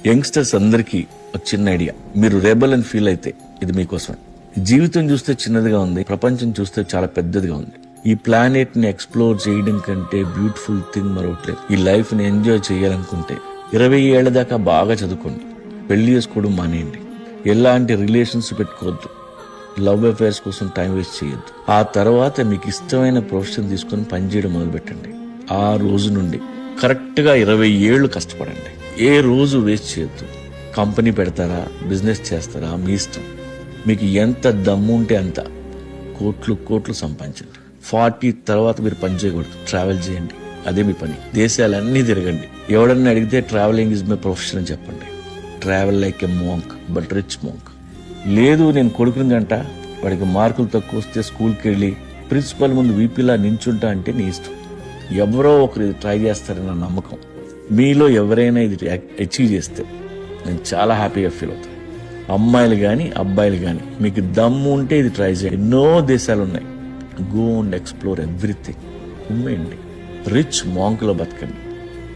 Youngsters అందరికీ ఒక చిన్న ఐడియా, మీరు రెబల్ అని ఫీల్ అయితే ఇది మీకోసమే. జీవితం చూస్తే చిన్నదిగా ఉంది, ప్రపంచం చూస్తే చాలా పెద్దదిగా ఉంది. ఈ ప్లానెట్ ని ఎక్స్ప్లోర్ చేయడం కంటే బ్యూటిఫుల్ థింగ్ మరొకట్లేదు. ఈ లైఫ్ ని ఎంజాయ్ చేయాలనుకుంటే 20 ఏళ్ల దాకా బాగా చదువుకోండి, పెళ్లి చేసుకోవడం మానేయండి, ఎలాంటి రిలేషన్స్ పెట్టుకోవద్దు, లవ్ అఫైర్స్ కోసం టైం వేస్ట్ చేయొద్దు. ఆ తర్వాత మీకు ఇష్టమైన ప్రొఫెషన్ తీసుకుని పనిచేయడం మొదలు పెట్టండి. ఆ రోజు నుండి కరెక్ట్ గా 20 ఏళ్లు కష్టపడండి. ఏ రోజు వేస్ట్ చేయొద్దు. కంపెనీ పెడతారా, బిజినెస్ చేస్తారా, మీ ఇష్టం. మీకు ఎంత దమ్ము ఉంటే అంత కోట్లు సంపాదించండి. 40 తర్వాత మీరు పని చేయకూడదు, ట్రావెల్ చేయండి, అదే మీ పని. దేశాలన్నీ తిరగండి. ఎవడన్నా అడిగితే ట్రావెలింగ్ ఇస్ మై ప్రొఫెషన్ అని చెప్పండి. Travel like a monk but rich monk. లేదు నేను కొడుకుని గంట, వాడికి మార్కులు తక్కువ వస్తే స్కూల్కి వెళ్ళి ప్రిన్సిపల్ ముందు వీపీలా నించుంటా అంటే నీ ఇష్టం. ఎవరో ఒకరు ఇది ట్రై చేస్తారన్న నమ్మకం. మీలో ఎవరైనా ఇది అచీవ్ చేస్తే నేను చాలా హ్యాపీగా ఫీల్ అవుతాను. అమ్మాయిలు కానీ అబ్బాయిలు కానీ మీకు దమ్ము ఉంటే ఇది ట్రై చేయండి. ఎన్నో దేశాలు ఉన్నాయి. Go and explore everything. ఉమ్మేయండి, రిచ్ మాంక్లో బతకండి.